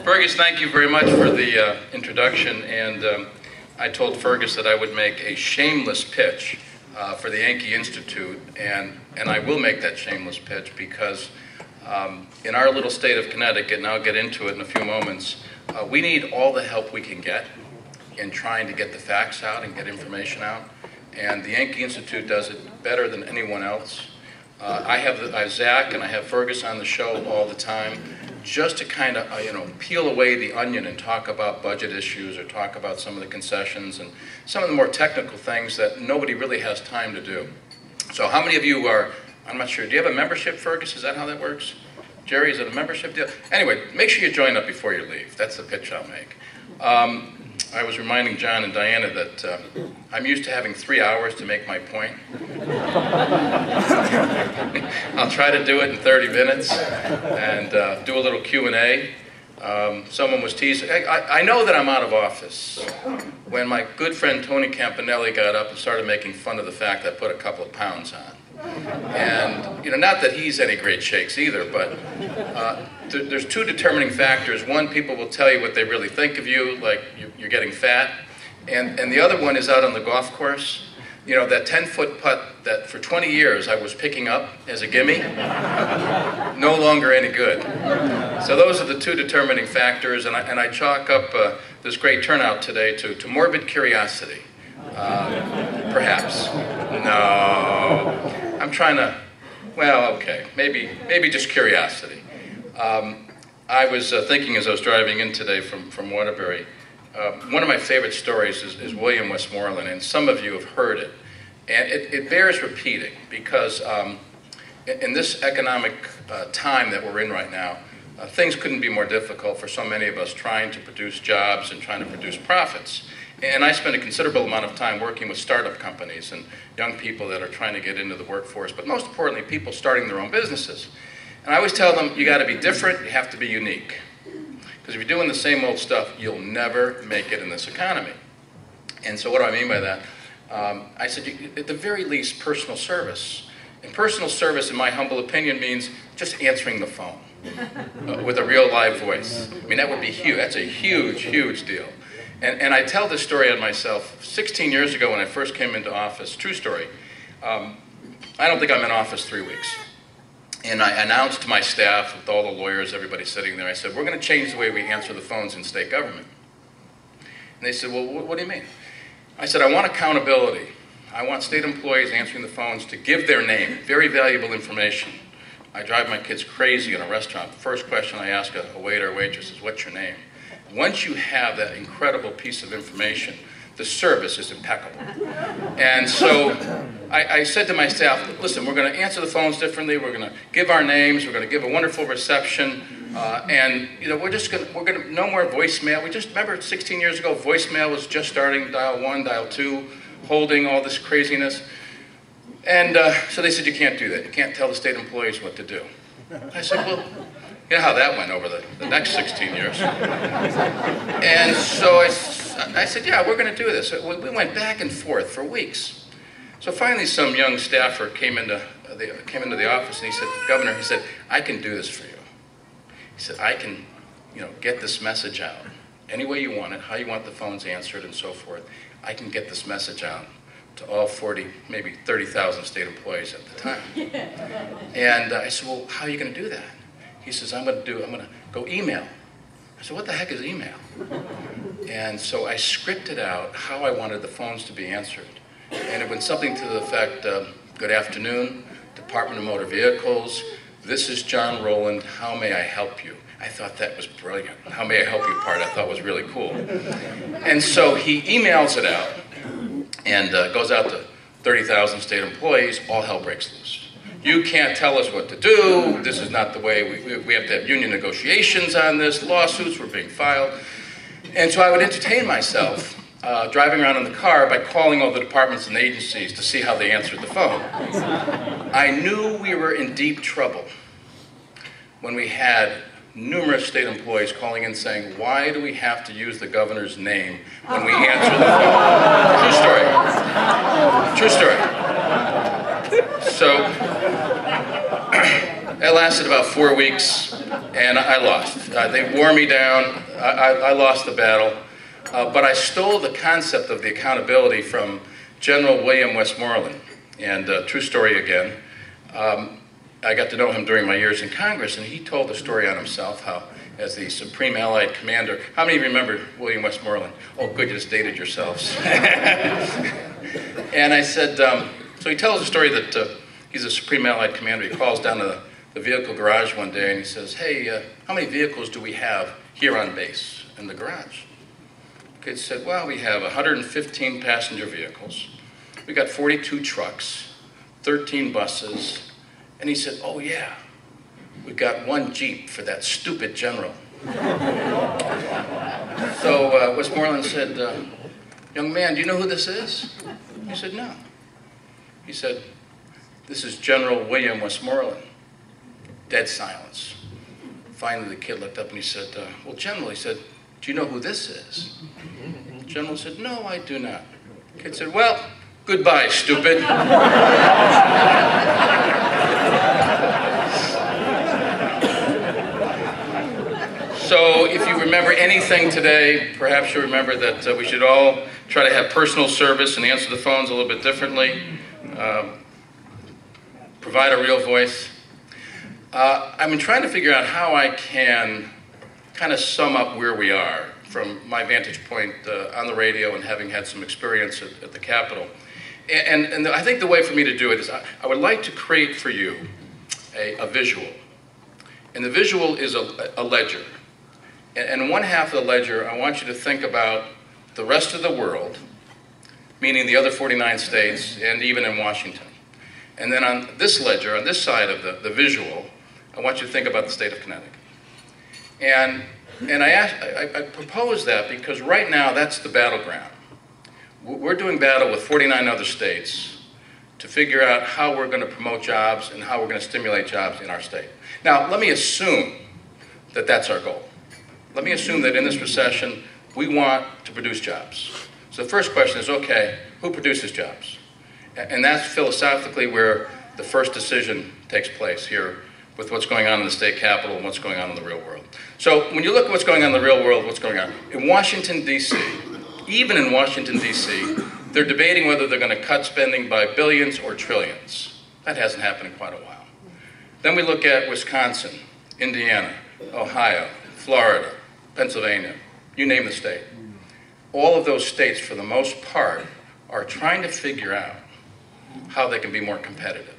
Fergus, thank you very much for the introduction, and I told Fergus that I would make a shameless pitch for the Yankee Institute, and I will make that shameless pitch because in our little state of Connecticut, and I'll get into it in a few moments, we need all the help we can get in trying to get the facts out and get information out, and the Yankee Institute does it better than anyone else. I have Zach and I have Fergus on the show all the time, just to kind of, peel away the onion and talk about budget issues or talk about some of the concessions and some of the more technical things that nobody really has time to do. So how many of you are, I'm not sure, do you have a membership, Fergus? Is that how that works? Jerry, is it a membership deal? Anyway, make sure you join up before you leave. That's the pitch I'll make. I was reminding John and Diana that I'm used to having 3 hours to make my point. I'll try to do it in 30 minutes and do a little Q&A. Someone was teasing. I know that I'm out of office when my good friend Tony Campanelli got up and started making fun of the fact that I put a couple of pounds on. And, not that he's any great shakes either, but there's two determining factors. One, people will tell you what they really think of you, like you're getting fat. And the other one is out on the golf course. That 10-foot putt that for 20 years I was picking up as a gimme, no longer any good. So those are the two determining factors, and I chalk up this great turnout today to morbid curiosity. Perhaps. No. I'm trying to, okay, maybe just curiosity. I was thinking as I was driving in today from Waterbury, one of my favorite stories is William Westmoreland, and some of you have heard it. And it bears repeating because in this economic time that we're in right now, things couldn't be more difficult for so many of us trying to produce jobs and trying to produce profits. And I spend a considerable amount of time working with startup companies and young people that are trying to get into the workforce, but most importantly, people starting their own businesses. And I always tell them, you gotta be different, you have to be unique. Because if you're doing the same old stuff, you'll never make it in this economy. And so what do I mean by that? I said, at the very least, personal service. And personal service, in my humble opinion, means just answering the phone with a real live voice. I mean, that would be huge. That's a huge, huge deal. And I tell this story on myself. 16 years ago when I first came into office, true story, I don't think I'm in office 3 weeks. And I announced to my staff, with all the lawyers, everybody sitting there, I said, we're going to change the way we answer the phones in state government. And they said, well, what do you mean? I said, I want accountability. I want state employees answering the phones to give their name, very valuable information. I drive my kids crazy in a restaurant. The first question I ask a waiter or waitress is, what's your name? Once you have that incredible piece of information, the service is impeccable. And so I said to my staff, listen, we're going to answer the phones differently, we're going to give our names, we're going to give a wonderful reception, and we're going to, no more voicemail. We just, remember 16 years ago, voicemail was just starting, dial 1, dial 2, holding all this craziness. And so they said, you can't do that. You can't tell the state employees what to do. I said, well, you know how that went over the next 16 years. And so I said, yeah, we're going to do this. We went back and forth for weeks. So finally some young staffer came into the office and he said, Governor, he said, I can do this for you. He said, I can get this message out any way you want it, how you want the phones answered and so forth. I can get this message out to all 40, maybe 30,000 state employees at the time. And I said, well, how are you going to do that? He says, I'm going to go email. I said, what the heck is email? And so I scripted out how I wanted the phones to be answered. And it went something to the effect, good afternoon, Department of Motor Vehicles. This is John Rowland. How may I help you? I thought that was brilliant. How may I help you part I thought was really cool. And so he emails it out and goes out to 30,000 state employees. All hell breaks loose. You can't tell us what to do. This is not the way. We have to have union negotiations on this. Lawsuits were being filed. And so I would entertain myself driving around in the car by calling all the departments and agencies to see how they answered the phone. I knew we were in deep trouble when we had numerous state employees calling in saying, why do we have to use the governor's name when we answer the phone? True story. True story. So that lasted about 4 weeks, and I lost. They wore me down. I lost the battle. But I stole the concept of the accountability from General William Westmoreland. And true story again. I got to know him during my years in Congress, and he told the story on himself, how as the Supreme Allied Commander, how many of you remember William Westmoreland? Oh, good, you just dated yourselves. And I said, so he tells the story that he's a Supreme Allied Commander. He calls down to the vehicle garage one day, and he says, hey, how many vehicles do we have here on base in the garage? Kid said, well, we have 115 passenger vehicles. We got 42 trucks, 13 buses. And he said, oh yeah, we've got one Jeep for that stupid general. So Westmoreland said, young man, do you know who this is? He said, no. He said, this is General William Westmoreland. Dead silence. Finally, the kid looked up and he said, well, General, he said, do you know who this is? The general said, no, I do not. The kid said, well, goodbye, stupid. So if you remember anything today, perhaps you remember that we should all try to have personal service and answer the phones a little bit differently, provide a real voice. I've been trying to figure out how I can kind of sum up where we are from my vantage point on the radio and having had some experience at the Capitol. And I think the way for me to do it is I would like to create for you a visual. And the visual is a ledger. And one half of the ledger, I want you to think about the rest of the world, meaning the other 49 states and even in Washington. And then on this ledger, on this side of the visual, I want you to think about the state of Connecticut. And I propose that because right now that's the battleground. We're doing battle with 49 other states to figure out how we're going to promote jobs and how we're going to stimulate jobs in our state. Now, let me assume that that's our goal. Let me assume that in this recession, we want to produce jobs. So the first question is, okay, who produces jobs? And that's philosophically where the first decision takes place here with what's going on in the state capitol and what's going on in the real world. So when you look at what's going on in the real world, what's going on? In Washington, D.C., even in Washington, D.C., they're debating whether they're going to cut spending by billions or trillions. That hasn't happened in quite a while. Then we look at Wisconsin, Indiana, Ohio, Florida, Pennsylvania, you name the state. All of those states, for the most part, are trying to figure out how they can be more competitive.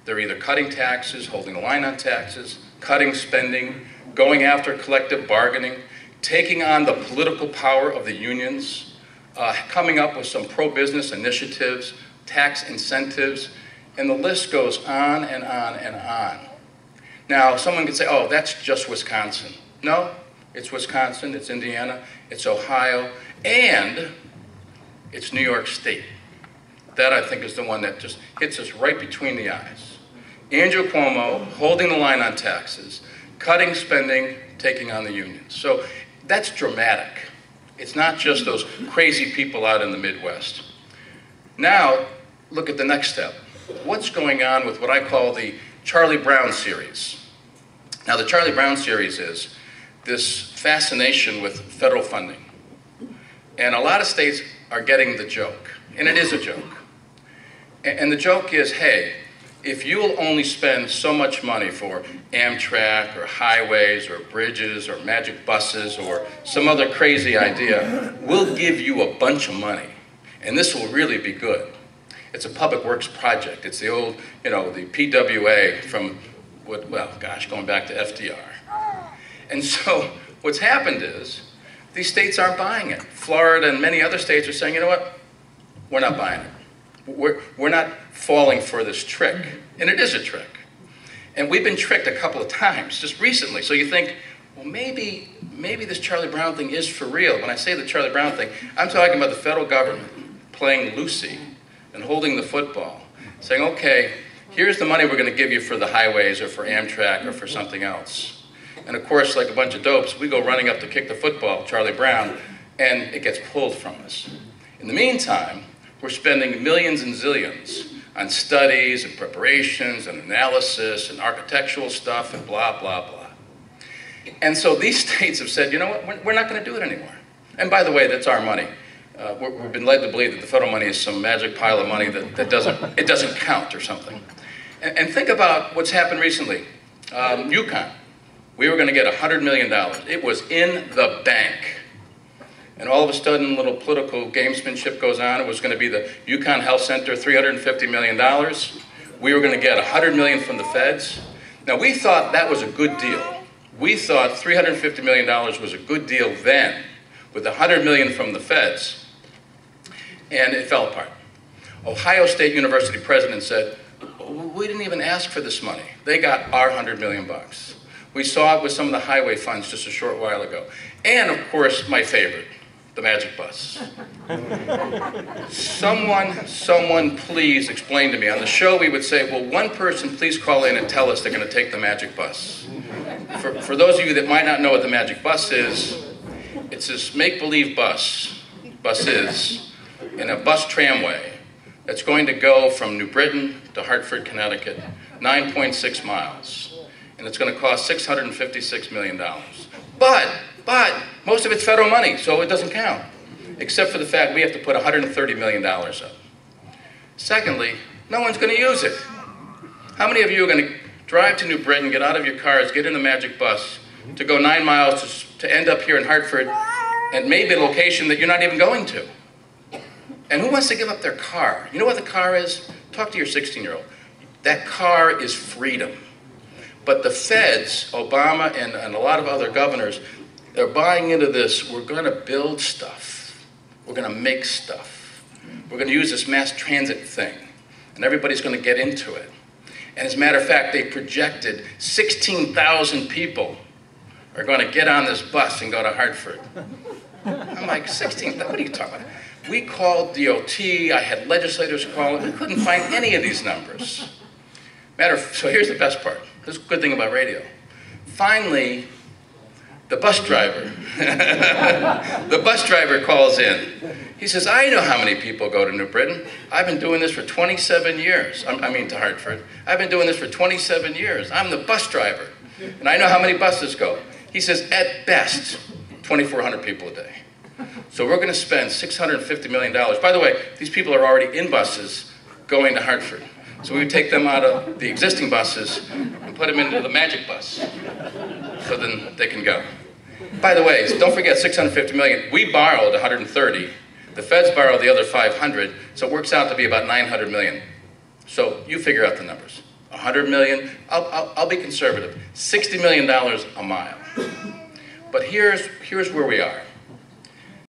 They're either cutting taxes, holding the line on taxes, cutting spending, going after collective bargaining, taking on the political power of the unions, coming up with some pro-business initiatives, tax incentives, and the list goes on and on and on. Now, someone could say, oh, that's just Wisconsin. No, it's Wisconsin, it's Indiana, it's Ohio, and it's New York State. That, I think, is the one that just hits us right between the eyes. Andrew Cuomo holding the line on taxes, cutting spending, taking on the unions. So that's dramatic. It's not just those crazy people out in the Midwest. Now, look at the next step. What's going on with what I call the Charlie Brown series? Now, the Charlie Brown series is this fascination with federal funding. And a lot of states are getting the joke, and it is a joke. And the joke is, hey, if you'll only spend so much money for Amtrak or highways or bridges or magic buses or some other crazy idea, we'll give you a bunch of money, and this will really be good. It's a public works project. It's the old, the PWA from, going back to FDR. And so what's happened is these states aren't buying it. Florida and many other states are saying, you know what, we're not buying it. We're not falling for this trick. And it is a trick. And we've been tricked a couple of times just recently. So you think, well, maybe this Charlie Brown thing is for real. When I say the Charlie Brown thing, I'm talking about the federal government playing loosey and holding the football, saying, okay, here's the money we're going to give you for the highways or for Amtrak or for something else. And of course, like a bunch of dopes, we go running up to kick the football, Charlie Brown, and it gets pulled from us. In the meantime, we're spending millions and zillions on studies and preparations and analysis and architectural stuff and blah, blah, blah. And so these states have said, you know what, we're not going to do it anymore. And by the way, that's our money. We've been led to believe that the federal money is some magic pile of money that doesn't count or something. And think about what's happened recently. Yukon, we were going to get $100 million. It was in the bank. And all of a sudden, a little political gamesmanship goes on. It was going to be the Yukon Health Center, $350 million. We were going to get $100 million from the feds. Now, we thought that was a good deal. We thought $350 million was a good deal then, with $100 million from the feds. And it fell apart. Ohio State University president said, we didn't even ask for this money. They got our $100 million bucks. We saw it with some of the highway funds just a short while ago. And of course, my favorite, the magic bus. Someone please explain to me. On the show we would say, well, one person please call in and tell us they're going to take the magic bus. For those of you that might not know what the magic bus is, it's this make-believe buses in a bus tramway that's going to go from New Britain to Hartford, Connecticut, 9.6 miles. And it's going to cost $656 million. But most of it's federal money, so it doesn't count, except for the fact we have to put $130 million up. Secondly, no one's going to use it. How many of you are going to drive to New Britain, get out of your cars, get in the magic bus to go 9 miles to end up here in Hartford and maybe a location that you're not even going to? And who wants to give up their car? You know what the car is? Talk to your 16-year-old. That car is freedom. But the feds, Obama and a lot of other governors, they're buying into this. We're going to build stuff. We're going to make stuff. We're going to use this mass transit thing. And everybody's going to get into it. And as a matter of fact, they projected 16,000 people are going to get on this bus and go to Hartford. I'm like, 16,000? What are you talking about? We called DOT. I had legislators call it. We couldn't find any of these numbers. So here's the best part. This is a good thing about radio. Finally, the bus driver, the bus driver calls in. He says, I know how many people go to New Britain. I've been doing this for 27 years. I mean to Hartford. I've been doing this for 27 years. I'm the bus driver. And I know how many buses go. He says, at best, 2,400 people a day. So we're going to spend $650 million. By the way, these people are already in buses going to Hartford. So we would take them out of the existing buses and put them into the magic bus. So then they can go. By the way, don't forget $650 million. We borrowed 130. The feds borrowed the other 500. So it works out to be about 900 million. So you figure out the numbers. 100 million, I'll be conservative. $60 million a mile. But here's where we are.